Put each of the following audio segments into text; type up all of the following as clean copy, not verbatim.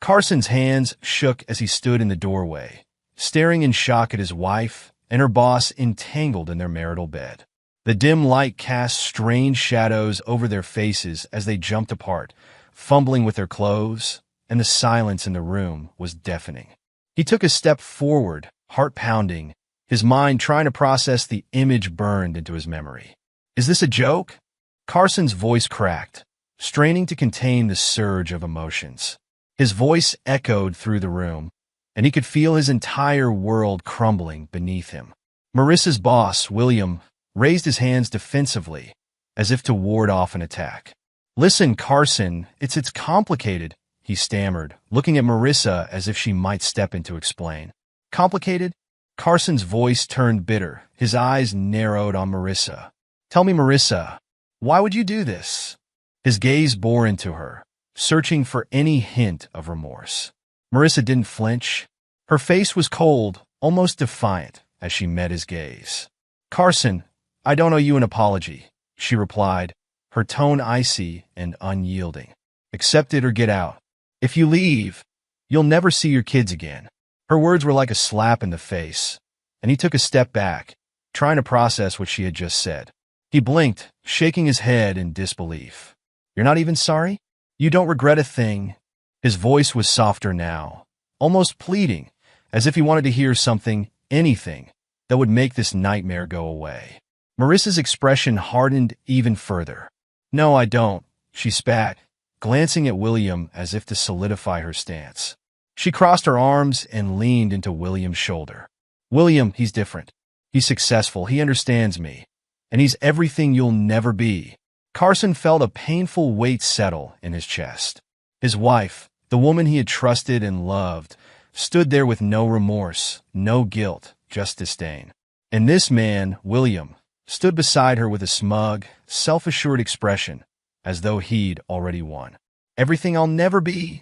Carson's hands shook as he stood in the doorway, staring in shock at his wife and her boss entangled in their marital bed. The dim light cast strange shadows over their faces as they jumped apart, fumbling with their clothes, and the silence in the room was deafening. He took a step forward, heart pounding, his mind trying to process the image burned into his memory. Is this a joke? Carson's voice cracked, straining to contain the surge of emotions. His voice echoed through the room, and he could feel his entire world crumbling beneath him. Marissa's boss, William, raised his hands defensively, as if to ward off an attack. Listen, Carson, it's complicated, he stammered, looking at Marissa as if she might step in to explain. Complicated? Carson's voice turned bitter, his eyes narrowed on Marissa. Tell me, Marissa, why would you do this? His gaze bore into her, searching for any hint of remorse. Marissa didn't flinch. Her face was cold, almost defiant, as she met his gaze. Carson, I don't owe you an apology, she replied, her tone icy and unyielding. Accept it or get out. If you leave, you'll never see your kids again. Her words were like a slap in the face, and he took a step back, trying to process what she had just said. He blinked, shaking his head in disbelief. You're not even sorry? You don't regret a thing? His voice was softer now, almost pleading, as if he wanted to hear something, anything, that would make this nightmare go away. Marissa's expression hardened even further. No, I don't, she spat, glancing at William as if to solidify her stance. She crossed her arms and leaned into William's shoulder. William, he's different. He's successful, he understands me, and he's everything you'll never be. Carson felt a painful weight settle in his chest. His wife, the woman he had trusted and loved, stood there with no remorse, no guilt, just disdain. And this man, William, stood beside her with a smug, self-assured expression, as though he'd already won. Everything I'll never be,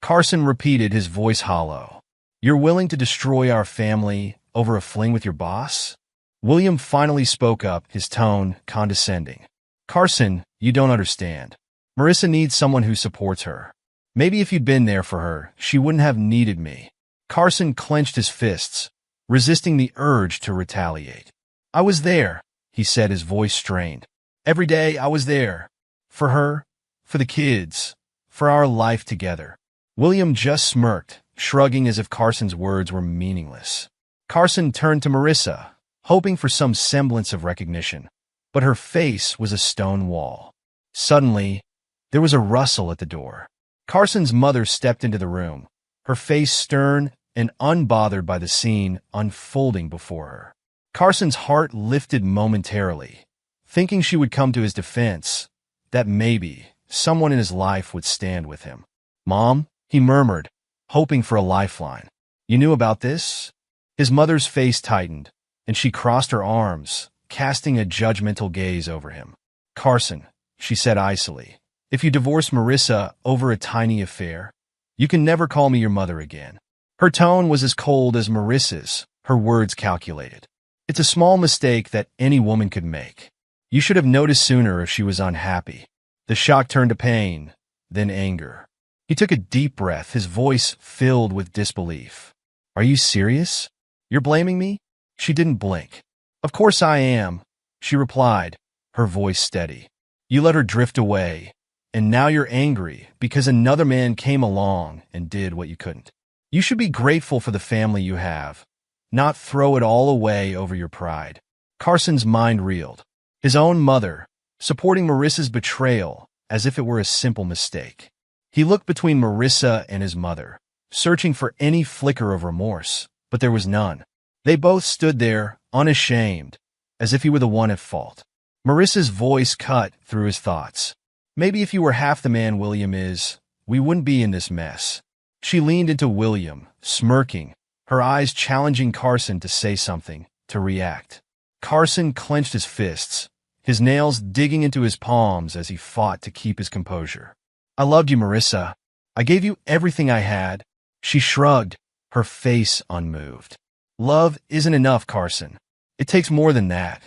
Carson repeated, his voice hollow. You're willing to destroy our family over a fling with your boss? William finally spoke up, his tone condescending. Carson, you don't understand. Marissa needs someone who supports her. Maybe if you'd been there for her, she wouldn't have needed me. Carson clenched his fists, resisting the urge to retaliate. I was there, he said, his voice strained. Every day I was there. For her, for the kids, for our life together. William just smirked, shrugging as if Carson's words were meaningless. Carson turned to Marissa, hoping for some semblance of recognition, but her face was a stone wall. Suddenly, there was a rustle at the door. Carson's mother stepped into the room, her face stern and unbothered by the scene unfolding before her. Carson's heart lifted momentarily, thinking she would come to his defense, that maybe someone in his life would stand with him. Mom, he murmured, hoping for a lifeline. You knew about this? His mother's face tightened, and she crossed her arms, casting a judgmental gaze over him. Carson, she said icily, if you divorce Marissa over a tiny affair, you can never call me your mother again. Her tone was as cold as Marissa's, her words calculated. It's a small mistake that any woman could make. You should have noticed sooner if she was unhappy. The shock turned to pain, then anger. He took a deep breath, his voice filled with disbelief. Are you serious? You're blaming me? She didn't blink. Of course I am, she replied, her voice steady. You let her drift away, and now you're angry because another man came along and did what you couldn't. You should be grateful for the family you have, not throw it all away over your pride. Carson's mind reeled. His own mother, supporting Marissa's betrayal as if it were a simple mistake. He looked between Marissa and his mother, searching for any flicker of remorse, but there was none. They both stood there, unashamed, as if he were the one at fault. Marissa's voice cut through his thoughts. Maybe if you were half the man William is, we wouldn't be in this mess. She leaned into William, smirking, her eyes challenging Carson to say something, to react. Carson clenched his fists, his nails digging into his palms as he fought to keep his composure. I loved you, Marissa. I gave you everything I had. She shrugged, her face unmoved. Love isn't enough, Carson. It takes more than that.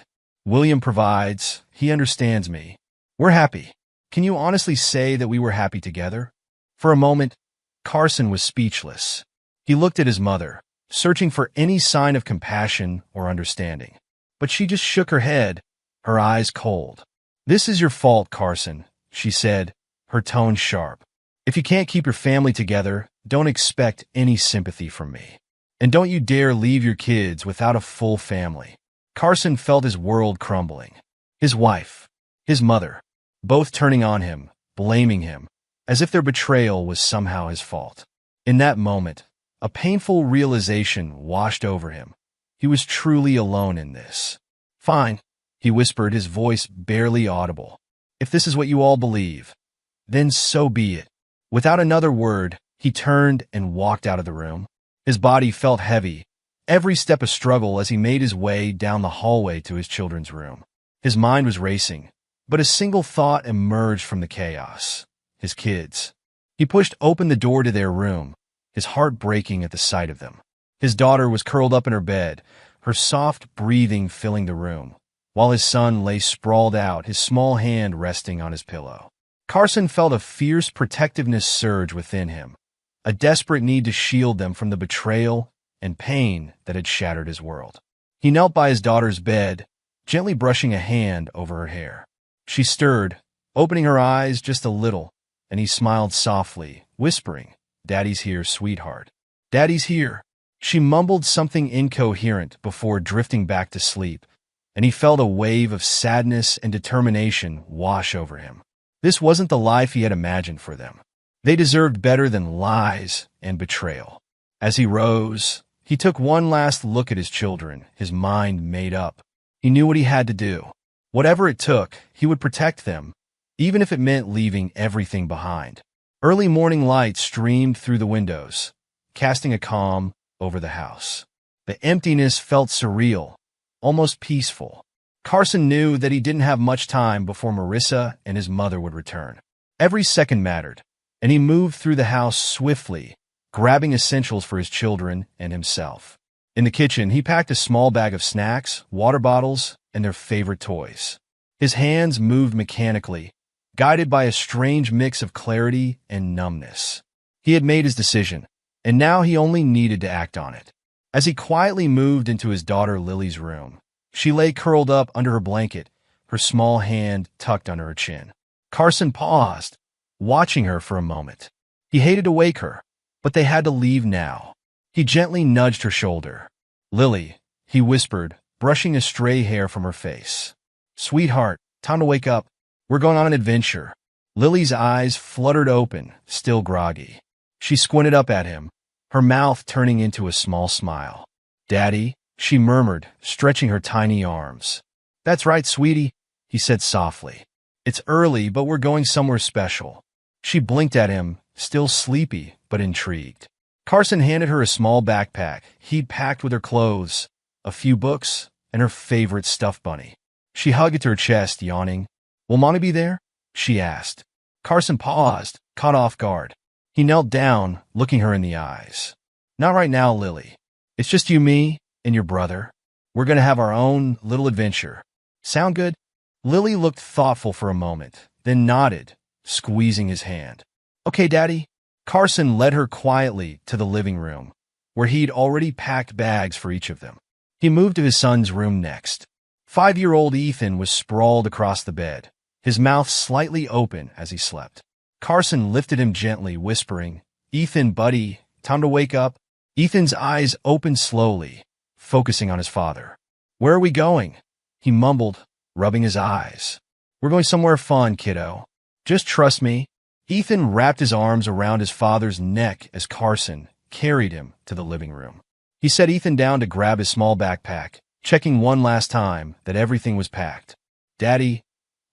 William provides. He understands me. We're happy. Can you honestly say that we were happy together? For a moment, Carson was speechless. He looked at his mother, searching for any sign of compassion or understanding. But she just shook her head, her eyes cold. "This is your fault, Carson," she said, her tone sharp. "If you can't keep your family together, don't expect any sympathy from me. And don't you dare leave your kids without a full family." Carson felt his world crumbling. His wife, his mother, both turning on him, blaming him, as if their betrayal was somehow his fault. In that moment, a painful realization washed over him. He was truly alone in this. "Fine," he whispered, his voice barely audible. "If this is what you all believe, then so be it." Without another word, he turned and walked out of the room. His body felt heavy, every step a struggle as he made his way down the hallway to his children's room. His mind was racing, but a single thought emerged from the chaos: his kids. He pushed open the door to their room, his heart breaking at the sight of them. His daughter was curled up in her bed, her soft breathing filling the room, while his son lay sprawled out, his small hand resting on his pillow. Carson felt a fierce protectiveness surge within him, a desperate need to shield them from the betrayal and pain that had shattered his world. He knelt by his daughter's bed, gently brushing a hand over her hair. She stirred, opening her eyes just a little, and he smiled softly, whispering, "Daddy's here, sweetheart. Daddy's here." She mumbled something incoherent before drifting back to sleep, and he felt a wave of sadness and determination wash over him. This wasn't the life he had imagined for them. They deserved better than lies and betrayal. As he rose, he took one last look at his children, his mind made up. He knew what he had to do. Whatever it took, he would protect them, even if it meant leaving everything behind. Early morning light streamed through the windows, casting a calm over the house. The emptiness felt surreal, almost peaceful. Carson knew that he didn't have much time before Marissa and his mother would return. Every second mattered, and he moved through the house swiftly, grabbing essentials for his children and himself. In the kitchen, he packed a small bag of snacks, water bottles, and their favorite toys. His hands moved mechanically, guided by a strange mix of clarity and numbness. He had made his decision, and now he only needed to act on it. As he quietly moved into his daughter Lily's room, she lay curled up under her blanket, her small hand tucked under her chin. Carson paused, watching her for a moment. He hated to wake her, but they had to leave now. He gently nudged her shoulder. "Lily," he whispered, brushing a stray hair from her face. "Sweetheart, time to wake up. We're going on an adventure." Lily's eyes fluttered open, still groggy. She squinted up at him, her mouth turning into a small smile. "Daddy," she murmured, stretching her tiny arms. "That's right, sweetie," he said softly. "It's early, but we're going somewhere special." She blinked at him, still sleepy but intrigued. Carson handed her a small backpack he'd packed with her clothes, a few books, and her favorite stuffed bunny. She hugged it to her chest, yawning. "Will Mommy be there?" she asked. Carson paused, caught off guard. He knelt down, looking her in the eyes. "Not right now, Lily. It's just you, me, and your brother. We're going to have our own little adventure. Sound good?" Lily looked thoughtful for a moment, then nodded, squeezing his hand. "Okay, Daddy." Carson led her quietly to the living room, where he'd already packed bags for each of them. He moved to his son's room next. 5-year-old Ethan was sprawled across the bed, his mouth slightly open as he slept. Carson lifted him gently, whispering, "Ethan, buddy, time to wake up." Ethan's eyes opened slowly, focusing on his father. "Where are we going?" he mumbled, rubbing his eyes. "We're going somewhere fun, kiddo. Just trust me." Ethan wrapped his arms around his father's neck as Carson carried him to the living room. He set Ethan down to grab his small backpack, checking one last time that everything was packed. "Daddy,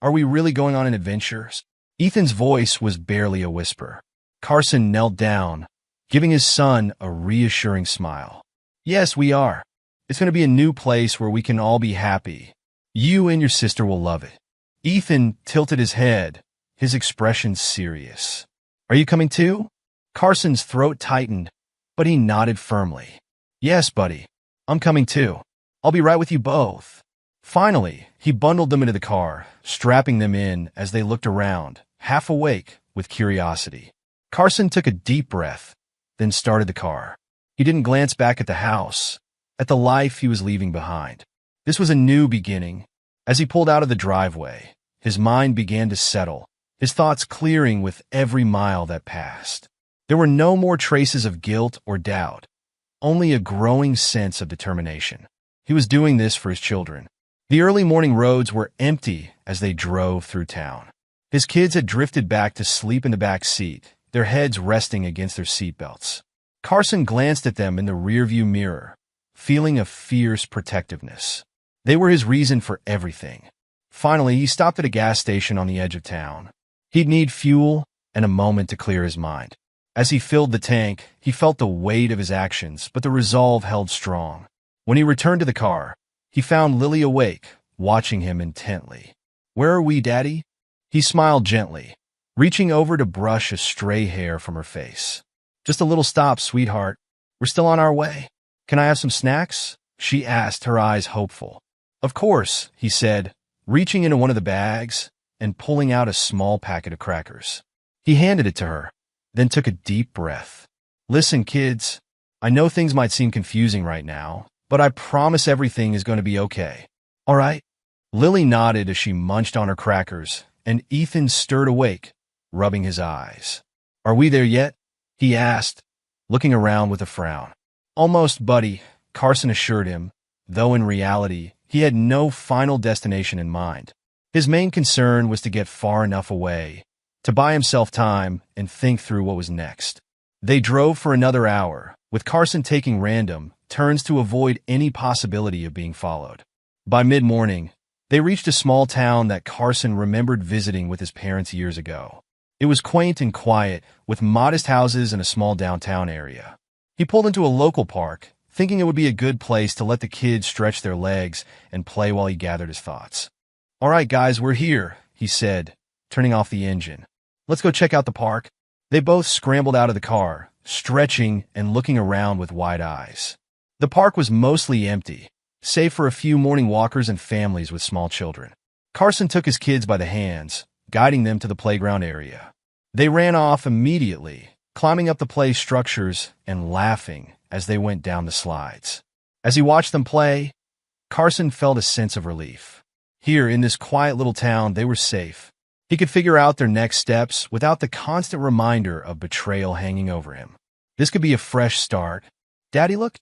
are we really going on an adventure?" Ethan's voice was barely a whisper. Carson knelt down, giving his son a reassuring smile. "Yes, we are. It's going to be a new place where we can all be happy. You and your sister will love it." Ethan tilted his head, his expression serious. "Are you coming too?" Carson's throat tightened, but he nodded firmly. "Yes, buddy. I'm coming too. I'll be right with you both." Finally, he bundled them into the car, strapping them in as they looked around, half awake with curiosity. Carson took a deep breath, then started the car. He didn't glance back at the house, at the life he was leaving behind. This was a new beginning. As he pulled out of the driveway, his mind began to settle, his thoughts clearing with every mile that passed. There were no more traces of guilt or doubt, only a growing sense of determination. He was doing this for his children. The early morning roads were empty as they drove through town. His kids had drifted back to sleep in the back seat, their heads resting against their seatbelts. Carson glanced at them in the rearview mirror, feeling a fierce protectiveness. They were his reason for everything. Finally, he stopped at a gas station on the edge of town. He'd need fuel and a moment to clear his mind. As he filled the tank, he felt the weight of his actions, but the resolve held strong. When he returned to the car, he found Lily awake, watching him intently. "Where are we, Daddy?" He smiled gently, reaching over to brush a stray hair from her face. "Just a little stop, sweetheart. We're still on our way. Can I have some snacks?" she asked, her eyes hopeful. "Of course," he said, reaching into one of the bags and pulling out a small packet of crackers. He handed it to her, then took a deep breath. "Listen, kids, I know things might seem confusing right now, but I promise everything is going to be okay. All right?" Lily nodded as she munched on her crackers, and Ethan stirred awake, rubbing his eyes. "Are we there yet?" he asked, looking around with a frown. "Almost, buddy," Carson assured him, though in reality, he had no final destination in mind. His main concern was to get far enough away, to buy himself time and think through what was next. They drove for another hour, with Carson taking random turns to avoid any possibility of being followed. By mid-morning, they reached a small town that Carson remembered visiting with his parents years ago. It was quaint and quiet, with modest houses and a small downtown area. He pulled into a local park, thinking it would be a good place to let the kids stretch their legs and play while he gathered his thoughts. "All right, guys, we're here," he said, turning off the engine. "Let's go check out the park." They both scrambled out of the car, stretching and looking around with wide eyes. The park was mostly empty, save for a few morning walkers and families with small children. Carson took his kids by the hands, guiding them to the playground area. They ran off immediately, climbing up the play structures and laughing as they went down the slides. As he watched them play, Carson felt a sense of relief. Here, in this quiet little town, they were safe. He could figure out their next steps without the constant reminder of betrayal hanging over him. This could be a fresh start. "Daddy, look,"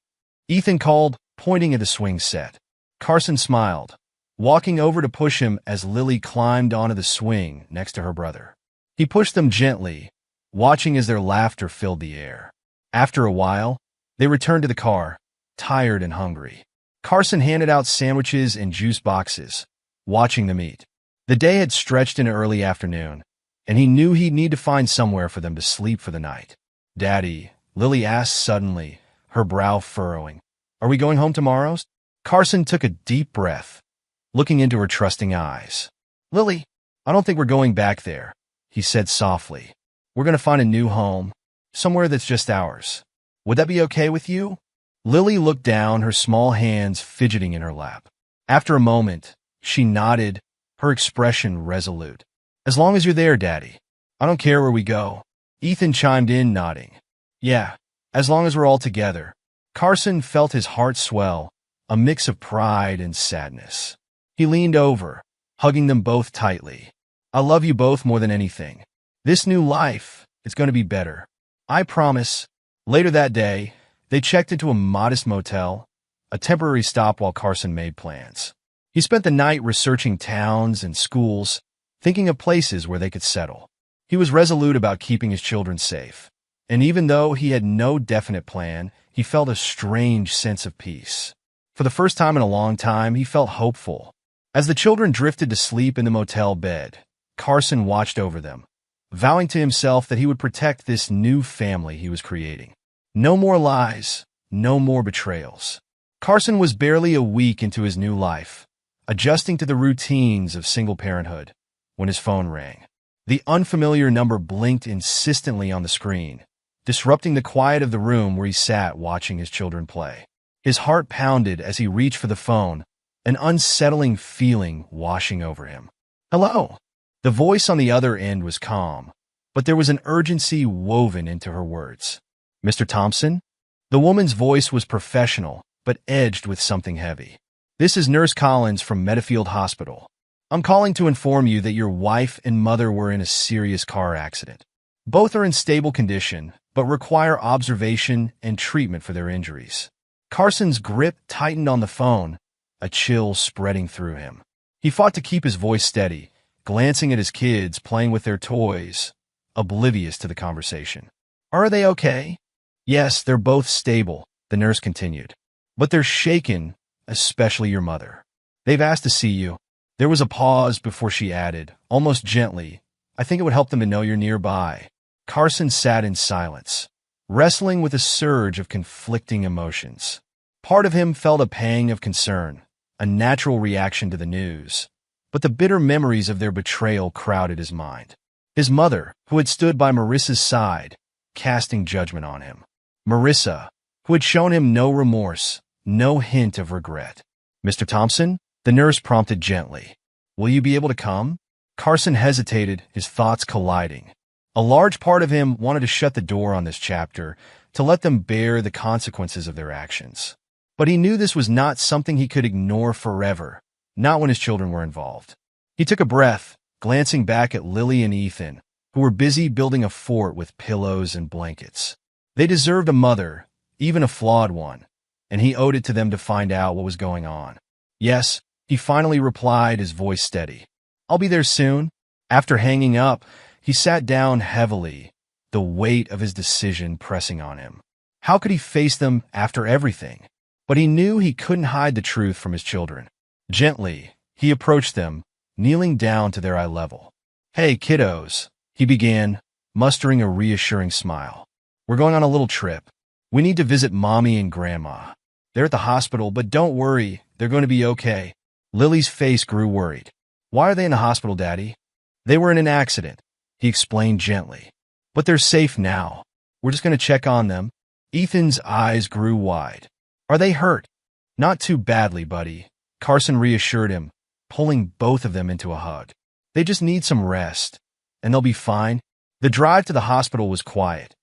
Ethan called, pointing at the swing set. Carson smiled, walking over to push him as Lily climbed onto the swing next to her brother. He pushed them gently, watching as their laughter filled the air. After a while, they returned to the car, tired and hungry. Carson handed out sandwiches and juice boxes, watching them eat. The day had stretched into early afternoon, and he knew he'd need to find somewhere for them to sleep for the night. "Daddy," Lily asked suddenly, her brow furrowing, "are we going home tomorrow?" Carson took a deep breath, looking into her trusting eyes. "Lily, I don't think we're going back there," he said softly. "We're going to find a new home, somewhere that's just ours. Would that be okay with you?" Lily looked down, her small hands fidgeting in her lap. After a moment, she nodded, her expression resolute. "As long as you're there, Daddy. I don't care where we go." Ethan chimed in, nodding. "Yeah, as long as we're all together." Carson felt his heart swell, a mix of pride and sadness. He leaned over, hugging them both tightly. "I love you both more than anything. This new life, it's going to be better. I promise." Later that day, they checked into a modest motel, a temporary stop while Carson made plans. He spent the night researching towns and schools, thinking of places where they could settle. He was resolute about keeping his children safe, and even though he had no definite plan, he felt a strange sense of peace. For the first time in a long time, he felt hopeful. As the children drifted to sleep in the motel bed, Carson watched over them, vowing to himself that he would protect this new family he was creating. No more lies, no more betrayals. Carson was barely a week into his new life, adjusting to the routines of single parenthood, when his phone rang. The unfamiliar number blinked insistently on the screen, disrupting the quiet of the room where he sat watching his children play. His heart pounded as he reached for the phone, an unsettling feeling washing over him. "Hello." The voice on the other end was calm, but there was an urgency woven into her words. Mr. Thompson? The woman's voice was professional, but edged with something heavy. This is Nurse Collins from Meadowfield Hospital. I'm calling to inform you that your wife and mother were in a serious car accident. Both are in stable condition, but require observation and treatment for their injuries. Carson's grip tightened on the phone, a chill spreading through him. He fought to keep his voice steady, glancing at his kids playing with their toys, oblivious to the conversation. Are they okay? Yes, they're both stable, the nurse continued. But they're shaken, especially your mother. They've asked to see you. There was a pause before she added, almost gently, I think it would help them to know you're nearby. Carson sat in silence, wrestling with a surge of conflicting emotions. Part of him felt a pang of concern, a natural reaction to the news, but the bitter memories of their betrayal crowded his mind. His mother, who had stood by Marissa's side, casting judgment on him. Marissa, who had shown him no remorse, no hint of regret. Mr. Thompson, the nurse prompted gently. Will you be able to come? Carson hesitated, his thoughts colliding. A large part of him wanted to shut the door on this chapter, to let them bear the consequences of their actions. But he knew this was not something he could ignore forever, not when his children were involved. He took a breath, glancing back at Lily and Ethan, who were busy building a fort with pillows and blankets. They deserved a mother, even a flawed one, and he owed it to them to find out what was going on. Yes, he finally replied, his voice steady. I'll be there soon. After hanging up, he sat down heavily, the weight of his decision pressing on him. How could he face them after everything? But he knew he couldn't hide the truth from his children. Gently, he approached them, kneeling down to their eye level. Hey, kiddos, he began, mustering a reassuring smile. We're going on a little trip. We need to visit Mommy and Grandma. They're at the hospital, but don't worry, they're going to be okay. Lily's face grew worried. Why are they in the hospital, Daddy? They were in an accident, he explained gently. But they're safe now. We're just going to check on them. Ethan's eyes grew wide. Are they hurt? Not too badly, buddy, Carson reassured him, pulling both of them into a hug. They just need some rest, and they'll be fine. The drive to the hospital was quiet,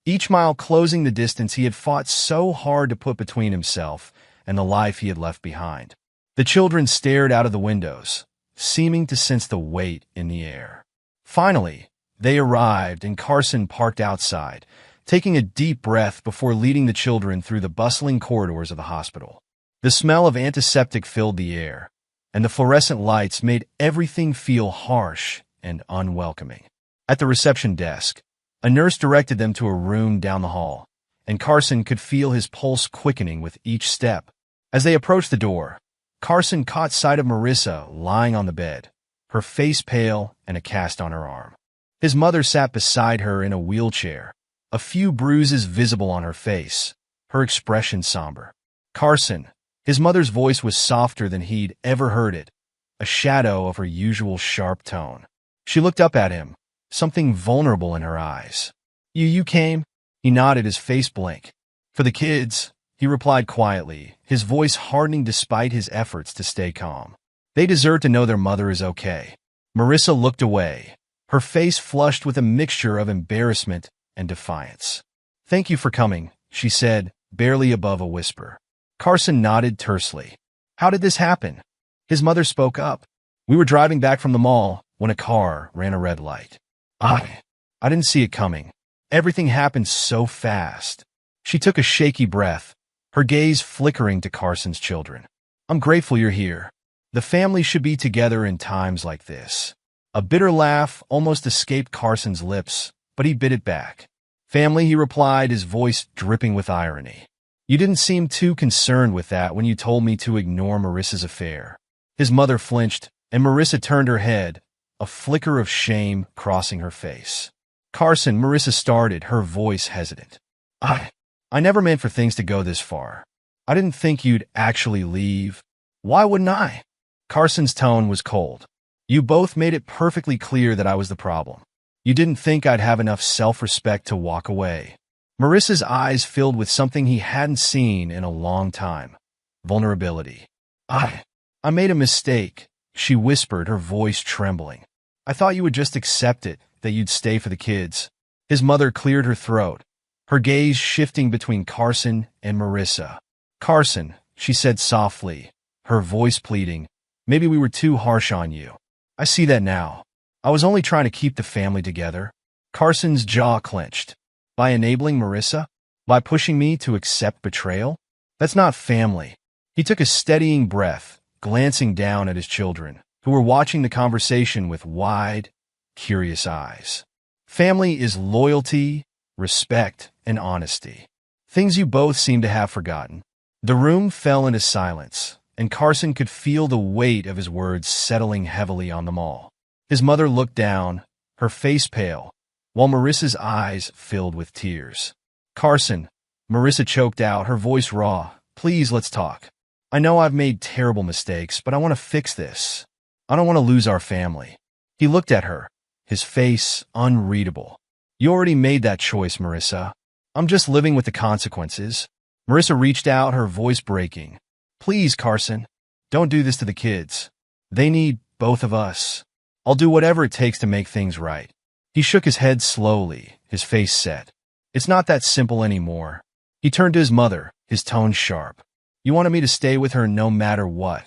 each mile closing the distance he had fought so hard to put between himself and the life he had left behind. The children stared out of the windows, seeming to sense the weight in the air. Finally, they arrived and Carson parked outside, taking a deep breath before leading the children through the bustling corridors of the hospital. The smell of antiseptic filled the air, and the fluorescent lights made everything feel harsh and unwelcoming. At the reception desk, a nurse directed them to a room down the hall, and Carson could feel his pulse quickening with each step. As they approached the door, Carson caught sight of Marissa lying on the bed, her face pale and a cast on her arm. His mother sat beside her in a wheelchair, a few bruises visible on her face, her expression somber. Carson, his mother's voice was softer than he'd ever heard it, a shadow of her usual sharp tone. She looked up at him, something vulnerable in her eyes. You came? He nodded, his face blank. For the kids, he replied quietly, his voice hardening despite his efforts to stay calm. They deserve to know their mother is okay. Marissa looked away, her face flushed with a mixture of embarrassment and defiance. Thank you for coming, she said, barely above a whisper. Carson nodded tersely. How did this happen? His mother spoke up. We were driving back from the mall when a car ran a red light. I didn't see it coming. Everything happened so fast. She took a shaky breath, her gaze flickering to Carson's children. I'm grateful you're here. The family should be together in times like this. A bitter laugh almost escaped Carson's lips, but he bit it back. Family, he replied, his voice dripping with irony. You didn't seem too concerned with that when you told me to ignore Marissa's affair. His mother flinched, and Marissa turned her head, a flicker of shame crossing her face. Carson, Marissa started, her voice hesitant. I never meant for things to go this far. I didn't think you'd actually leave. Why wouldn't I? Carson's tone was cold. You both made it perfectly clear that I was the problem. You didn't think I'd have enough self-respect to walk away. Marissa's eyes filled with something he hadn't seen in a long time. Vulnerability. I made a mistake, she whispered, her voice trembling. I thought you would just accept it, that you'd stay for the kids. His mother cleared her throat, her gaze shifting between Carson and Marissa. Carson, she said softly, her voice pleading, maybe we were too harsh on you. I see that now. I was only trying to keep the family together. Carson's jaw clenched. By enabling Marissa? By pushing me to accept betrayal? That's not family. He took a steadying breath, glancing down at his children, who were watching the conversation with wide, curious eyes. Family is loyalty, respect, and honesty. Things you both seem to have forgotten. The room fell into silence, and Carson could feel the weight of his words settling heavily on them all. His mother looked down, her face pale, while Marissa's eyes filled with tears. Carson, Marissa choked out, her voice raw, please let's talk. I know I've made terrible mistakes, but I want to fix this. I don't want to lose our family. He looked at her, his face unreadable. You already made that choice, Marissa. I'm just living with the consequences. Marissa reached out, her voice breaking. Please, Carson, don't do this to the kids. They need both of us. I'll do whatever it takes to make things right. He shook his head slowly, his face set. It's not that simple anymore. He turned to his mother, his tone sharp. You wanted me to stay with her no matter what.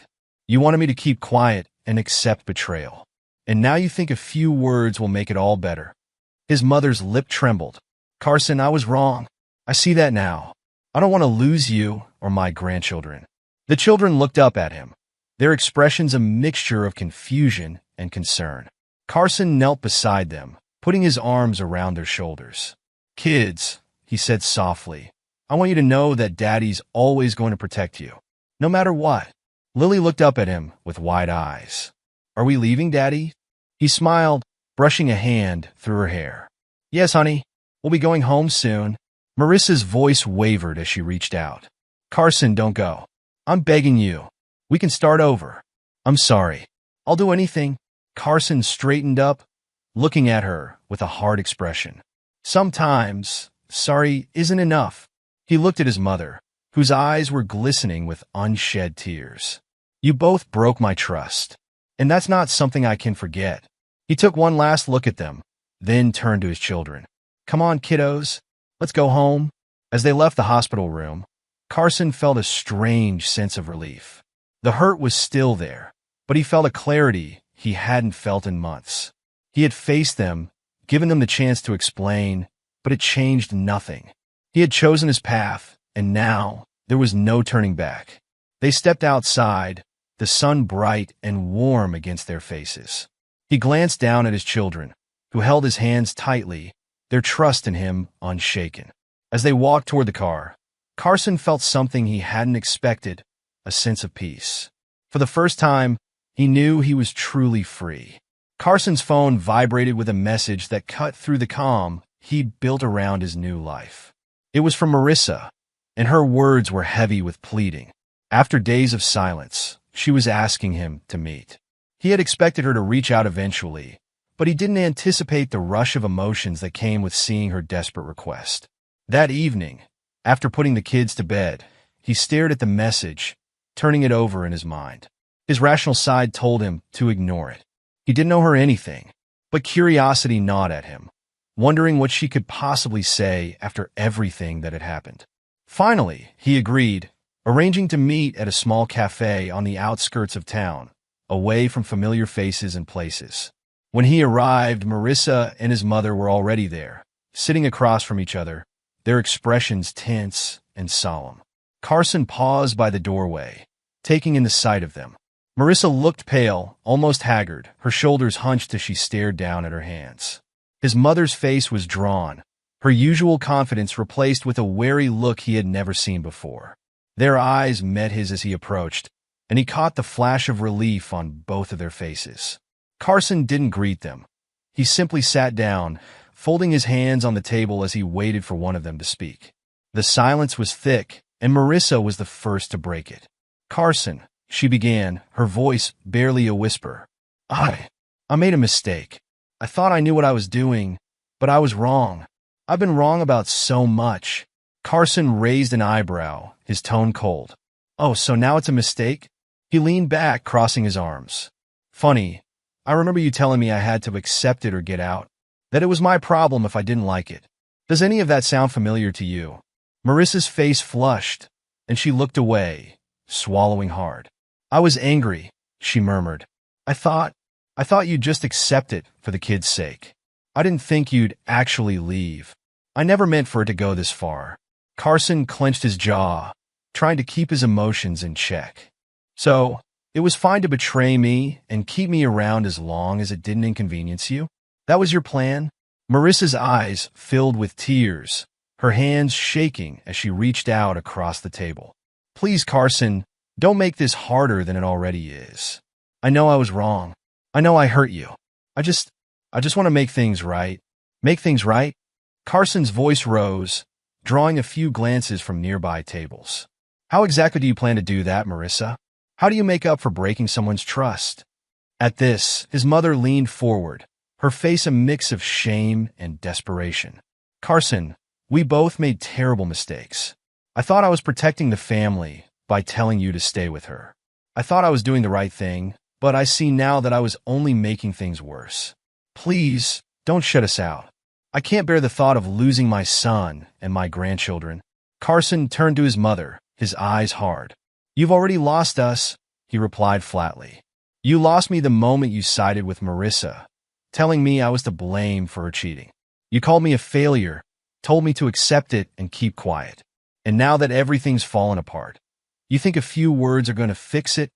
You wanted me to keep quiet and accept betrayal. And now you think a few words will make it all better. His mother's lip trembled. Carson, I was wrong. I see that now. I don't want to lose you or my grandchildren. The children looked up at him, their expressions a mixture of confusion and concern. Carson knelt beside them, putting his arms around their shoulders. Kids, he said softly, I want you to know that Daddy's always going to protect you, no matter what. Lily looked up at him with wide eyes. Are we leaving, Daddy? He smiled, brushing a hand through her hair. Yes, honey. We'll be going home soon. Marissa's voice wavered as she reached out. Carson, don't go. I'm begging you. We can start over. I'm sorry. I'll do anything. Carson straightened up, looking at her with a hard expression. Sometimes, sorry isn't enough. He looked at his mother, whose eyes were glistening with unshed tears. You both broke my trust, and that's not something I can forget. He took one last look at them, then turned to his children. Come on, kiddos. Let's go home. As they left the hospital room, Carson felt a strange sense of relief. The hurt was still there, but he felt a clarity he hadn't felt in months. He had faced them, given them the chance to explain, but it changed nothing. He had chosen his path, and now there was no turning back. They stepped outside, the sun bright and warm against their faces. He glanced down at his children, who held his hands tightly, their trust in him unshaken. As they walked toward the car, Carson felt something he hadn't expected, a sense of peace. For the first time, he knew he was truly free. Carson's phone vibrated with a message that cut through the calm he'd built around his new life. It was from Marissa, and her words were heavy with pleading. After days of silence, she was asking him to meet. He had expected her to reach out eventually, but he didn't anticipate the rush of emotions that came with seeing her desperate request. That evening, after putting the kids to bed, he stared at the message, turning it over in his mind. His rational side told him to ignore it. He didn't owe her anything, but curiosity gnawed at him, wondering what she could possibly say after everything that had happened. Finally, he agreed, arranging to meet at a small cafe on the outskirts of town, away from familiar faces and places. When he arrived, Marissa and his mother were already there, sitting across from each other, their expressions tense and solemn. Carson paused by the doorway, taking in the sight of them. Marissa looked pale, almost haggard, her shoulders hunched as she stared down at her hands. His mother's face was drawn, her usual confidence replaced with a wary look he had never seen before. Their eyes met his as he approached, and he caught the flash of relief on both of their faces. Carson didn't greet them. He simply sat down, folding his hands on the table as he waited for one of them to speak. The silence was thick, and Marissa was the first to break it. Carson, she began, her voice barely a whisper. I made a mistake. I thought I knew what I was doing, but I was wrong. I've been wrong about so much. Carson raised an eyebrow, his tone cold. Oh, so now it's a mistake? He leaned back, crossing his arms. Funny, I remember you telling me I had to accept it or get out. That it was my problem if I didn't like it. Does any of that sound familiar to you? Marissa's face flushed, and she looked away, swallowing hard. I was angry, she murmured. I thought you'd just accept it for the kid's sake. I didn't think you'd actually leave. I never meant for it to go this far. Carson clenched his jaw, trying to keep his emotions in check. So, it was fine to betray me and keep me around as long as it didn't inconvenience you? That was your plan? Marissa's eyes filled with tears, her hands shaking as she reached out across the table. Please, Carson, don't make this harder than it already is. I know I was wrong. I know I hurt you. I just want to make things right. Make things right? Carson's voice rose, drawing a few glances from nearby tables. How exactly do you plan to do that, Marissa? How do you make up for breaking someone's trust? At this, his mother leaned forward, her face a mix of shame and desperation. Carson, we both made terrible mistakes. I thought I was protecting the family by telling you to stay with her. I thought I was doing the right thing, but I see now that I was only making things worse. Please, don't shut us out. I can't bear the thought of losing my son and my grandchildren. Carson turned to his mother, his eyes hard. You've already lost us, he replied flatly. You lost me the moment you sided with Marissa, telling me I was to blame for her cheating. You called me a failure, told me to accept it and keep quiet. And now that everything's fallen apart, you think a few words are going to fix it?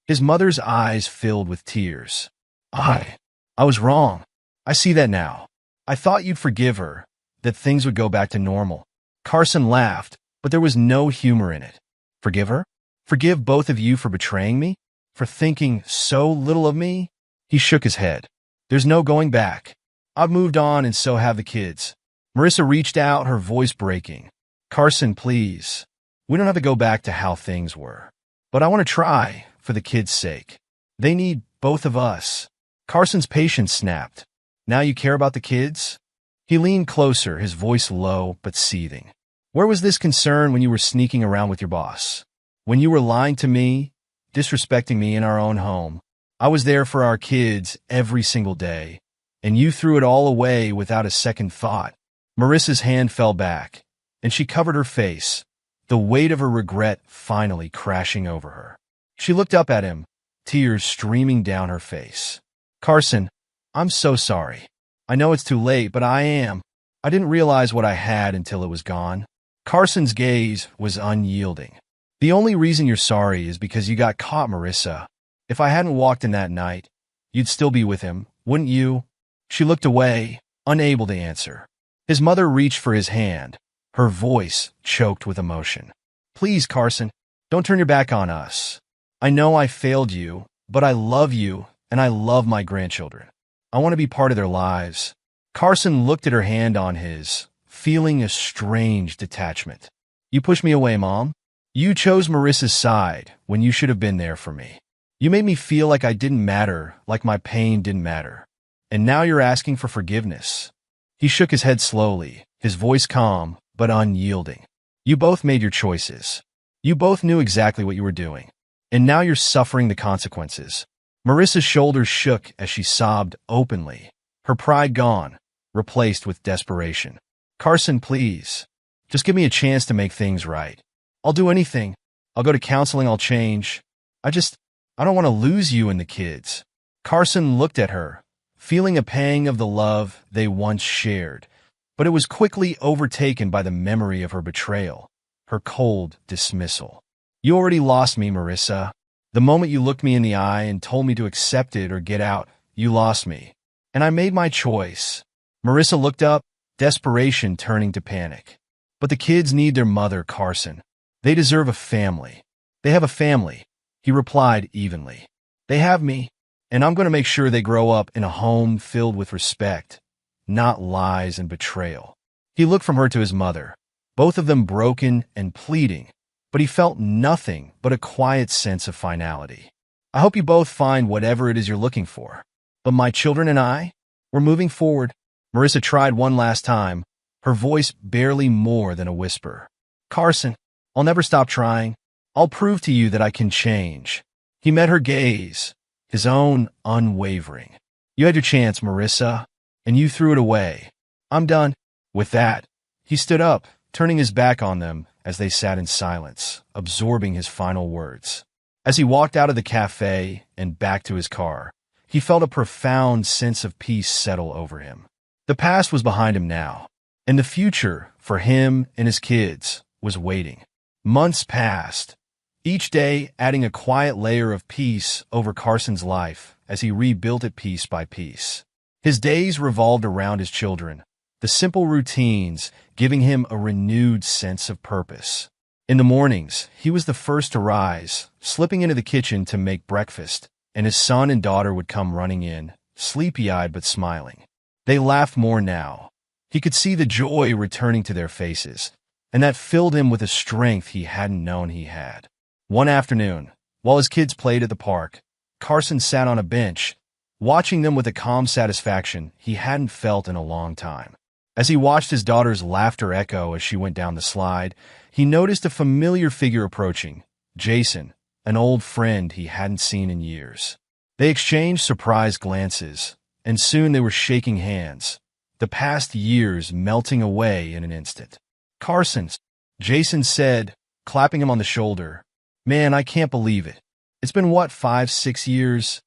His mother's eyes filled with tears. I was wrong. I see that now. I thought you'd forgive her, that things would go back to normal. Carson laughed, but there was no humor in it. Forgive her? Forgive both of you for betraying me? For thinking so little of me? He shook his head. There's no going back. I've moved on and so have the kids. Marissa reached out, her voice breaking. Carson, please. We don't have to go back to how things were. But I want to try, for the kids' sake. They need both of us. Carson's patience snapped. Now you care about the kids? He leaned closer, his voice low but seething. Where was this concern when you were sneaking around with your boss? When you were lying to me, disrespecting me in our own home? I was there for our kids every single day, and you threw it all away without a second thought. Marissa's hand fell back, and she covered her face, the weight of her regret finally crashing over her. She looked up at him, tears streaming down her face. Carson, I'm so sorry. I know it's too late, but I am. I didn't realize what I had until it was gone. Carson's gaze was unyielding. The only reason you're sorry is because you got caught, Marissa. If I hadn't walked in that night, you'd still be with him, wouldn't you? She looked away, unable to answer. His mother reached for his hand, her voice choked with emotion. Please, Carson, don't turn your back on us. I know I failed you, but I love you and I love my grandchildren. I want to be part of their lives. Carson looked at her hand on his, feeling a strange detachment. You pushed me away, Mom. You chose Marissa's side when you should have been there for me. You made me feel like I didn't matter, like my pain didn't matter. And now you're asking for forgiveness. He shook his head slowly, his voice calm but unyielding. You both made your choices. You both knew exactly what you were doing. And now you're suffering the consequences. Marissa's shoulders shook as she sobbed openly, her pride gone, replaced with desperation. Carson, please. Just give me a chance to make things right. I'll do anything. I'll go to counseling, I'll change. I don't want to lose you and the kids. Carson looked at her, feeling a pang of the love they once shared, but it was quickly overtaken by the memory of her betrayal, her cold dismissal. You already lost me, Marissa. The moment you looked me in the eye and told me to accept it or get out, you lost me. And I made my choice. Marissa looked up, desperation turning to panic. But the kids need their mother, Carson. They deserve a family. They have a family, he replied evenly. They have me, and I'm going to make sure they grow up in a home filled with respect, not lies and betrayal. He looked from her to his mother, both of them broken and pleading, but he felt nothing but a quiet sense of finality. I hope you both find whatever it is you're looking for. But my children and I, we're moving forward. Marissa tried one last time, her voice barely more than a whisper. Carson, I'll never stop trying. I'll prove to you that I can change. He met her gaze, his own unwavering. You had your chance, Marissa. and you threw it away. I'm done. With that, he stood up, turning his back on them as they sat in silence, absorbing his final words. As he walked out of the cafe and back to his car, he felt a profound sense of peace settle over him. The past was behind him now, and the future, for him and his kids, was waiting. Months passed, each day adding a quiet layer of peace over Carson's life as he rebuilt it piece by piece. His days revolved around his children, the simple routines giving him a renewed sense of purpose. In the mornings, he was the first to rise, slipping into the kitchen to make breakfast, and his son and daughter would come running in, sleepy-eyed but smiling. They laughed more now. He could see the joy returning to their faces, and that filled him with a strength he hadn't known he had. One afternoon, while his kids played at the park, Carson sat on a bench, watching them with a calm satisfaction he hadn't felt in a long time. As he watched his daughter's laughter echo as she went down the slide, he noticed a familiar figure approaching, Jason, an old friend he hadn't seen in years. They exchanged surprised glances, and soon they were shaking hands, the past years melting away in an instant. "Carson," Jason said, clapping him on the shoulder. "Man, I can't believe it. It's been, what, 5, 6 years?"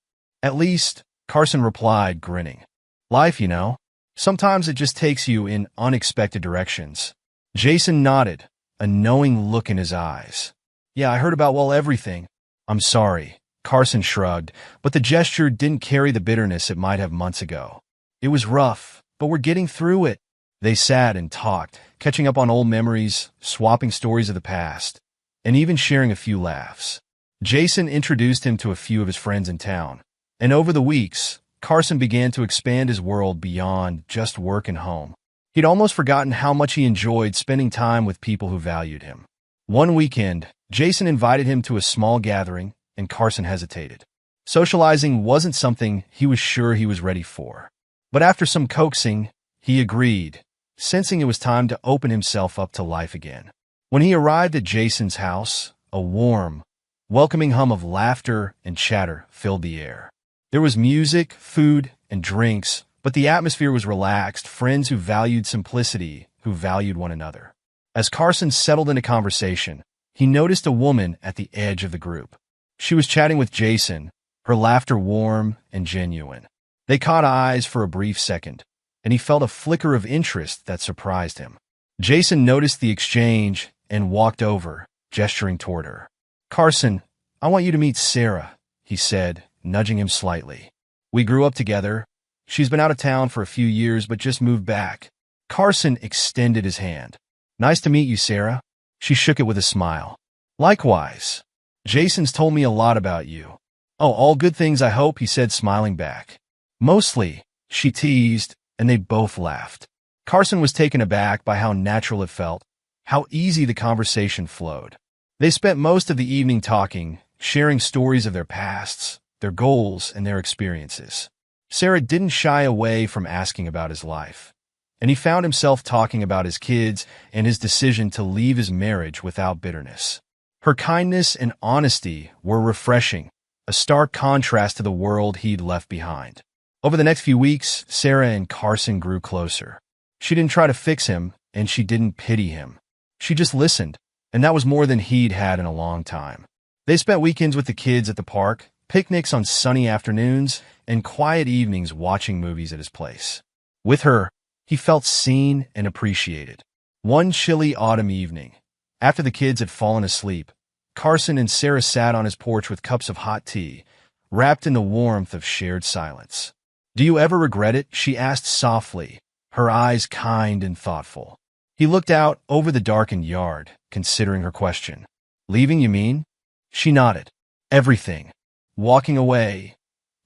"At least," Carson replied, grinning. "Life, you know. Sometimes it just takes you in unexpected directions." Jason nodded, a knowing look in his eyes. "Yeah, I heard about, well, everything." "I'm sorry," Carson shrugged, but the gesture didn't carry the bitterness it might have months ago. "It was rough, but we're getting through it." They sat and talked, catching up on old memories, swapping stories of the past, and even sharing a few laughs. Jason introduced him to a few of his friends in town, and over the weeks, Carson began to expand his world beyond just work and home. He'd almost forgotten how much he enjoyed spending time with people who valued him. One weekend, Jason invited him to a small gathering, and Carson hesitated. Socializing wasn't something he was sure he was ready for. But after some coaxing, he agreed, sensing it was time to open himself up to life again. When he arrived at Jason's house, a warm, welcoming hum of laughter and chatter filled the air. There was music, food, and drinks, but the atmosphere was relaxed, friends who valued simplicity, who valued one another. As Carson settled into conversation, he noticed a woman at the edge of the group. She was chatting with Jason, her laughter warm and genuine. They caught eyes for a brief second, and he felt a flicker of interest that surprised him. Jason noticed the exchange and walked over, gesturing toward her. "Carson, I want you to meet Sarah," he said, nudging him slightly. "We grew up together. She's been out of town for a few years but just moved back." Carson extended his hand. "Nice to meet you, Sarah." She shook it with a smile. "Likewise. Jason's told me a lot about you." "Oh, all good things, I hope," he said, smiling back. "Mostly," she teased, and they both laughed. Carson was taken aback by how natural it felt, how easy the conversation flowed. They spent most of the evening talking, sharing stories of their pasts, their goals, and their experiences. Sarah didn't shy away from asking about his life, and he found himself talking about his kids and his decision to leave his marriage without bitterness. Her kindness and honesty were refreshing, a stark contrast to the world he'd left behind. Over the next few weeks, Sarah and Carson grew closer. She didn't try to fix him, and she didn't pity him. She just listened, and that was more than he'd had in a long time. They spent weekends with the kids at the park, picnics on sunny afternoons, and quiet evenings watching movies at his place. With her, he felt seen and appreciated. One chilly autumn evening, after the kids had fallen asleep, Carson and Sarah sat on his porch with cups of hot tea, wrapped in the warmth of shared silence. "Do you ever regret it?" she asked softly, her eyes kind and thoughtful. He looked out over the darkened yard, considering her question. "Leaving, you mean?" She nodded. "Everything. Walking away.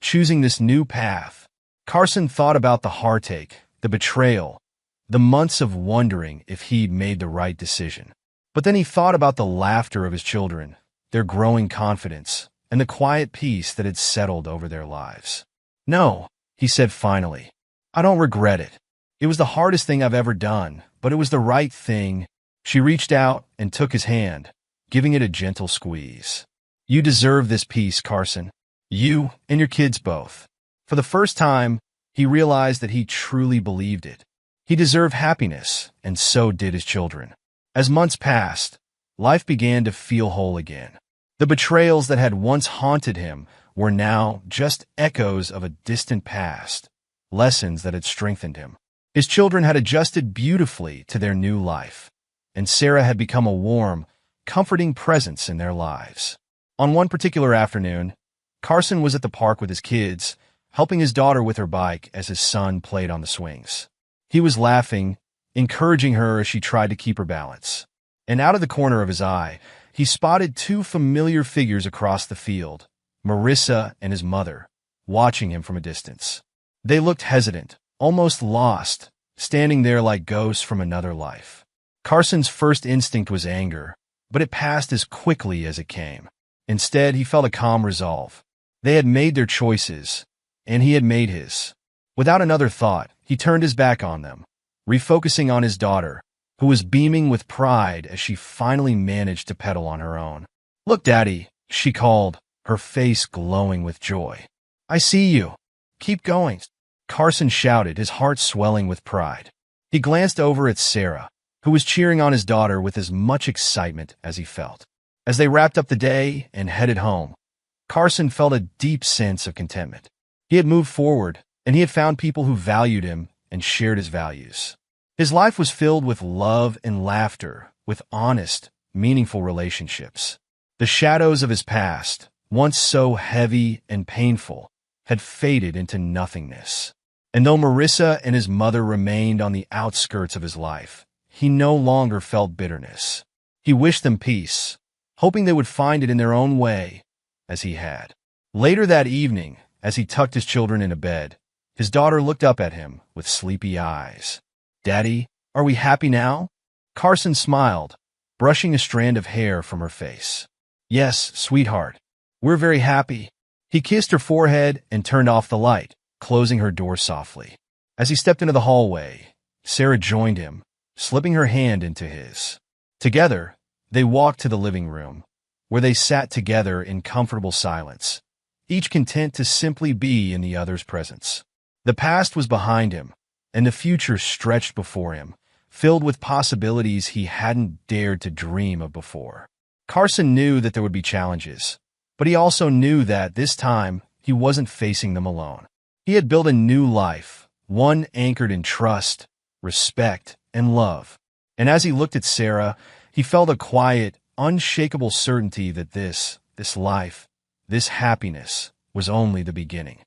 Choosing this new path." Carson thought about the heartache, the betrayal, the months of wondering if he'd made the right decision. But then he thought about the laughter of his children, their growing confidence, and the quiet peace that had settled over their lives. "No," he said finally. "I don't regret it. It was the hardest thing I've ever done, but it was the right thing." She reached out and took his hand, giving it a gentle squeeze. "You deserve this peace, Carson. You and your kids both." For the first time, He realized that he truly believed it. He deserved happiness, and so did his children. As months passed, life began to feel whole again. The betrayals that had once haunted him were now just echoes of a distant past, lessons that had strengthened him. His children had adjusted beautifully to their new life, and Sarah had become a warm, comforting presence in their lives. On one particular afternoon, Carson was at the park with his kids, helping his daughter with her bike as his son played on the swings. He was laughing, encouraging her as she tried to keep her balance. And out of the corner of his eye, he spotted two familiar figures across the field, Marissa and his mother, watching him from a distance. They looked hesitant, almost lost, standing there like ghosts from another life. Carson's first instinct was anger, but it passed as quickly as it came. Instead, he felt a calm resolve. They had made their choices, and he had made his. Without another thought, he turned his back on them, refocusing on his daughter, who was beaming with pride as she finally managed to pedal on her own. "Look, Daddy," she called, her face glowing with joy. "I see you. Keep going," Carson shouted, his heart swelling with pride. He glanced over at Sarah, who was cheering on his daughter with as much excitement as he felt. As they wrapped up the day and headed home, Carson felt a deep sense of contentment. He had moved forward, and he had found people who valued him and shared his values. His life was filled with love and laughter, with honest, meaningful relationships. The shadows of his past, once so heavy and painful, had faded into nothingness. And though Marissa and his mother remained on the outskirts of his life, he no longer felt bitterness. He wished them peace, hoping they would find it in their own way, as he had. Later that evening, as he tucked his children into bed, his daughter looked up at him with sleepy eyes. "Daddy, are we happy now?" Carson smiled, brushing a strand of hair from her face. "Yes, sweetheart. We're very happy." He kissed her forehead and turned off the light, closing her door softly. As he stepped into the hallway, Sarah joined him, slipping her hand into his. Together, they walked to the living room, where they sat together in comfortable silence, each content to simply be in the other's presence. The past was behind him, and the future stretched before him, filled with possibilities he hadn't dared to dream of before. Carson knew that there would be challenges, but he also knew that this time he wasn't facing them alone. He had built a new life, one anchored in trust, respect, and love. And as he looked at Sarah, he felt a quiet, unshakable certainty that this life, this happiness, was only the beginning.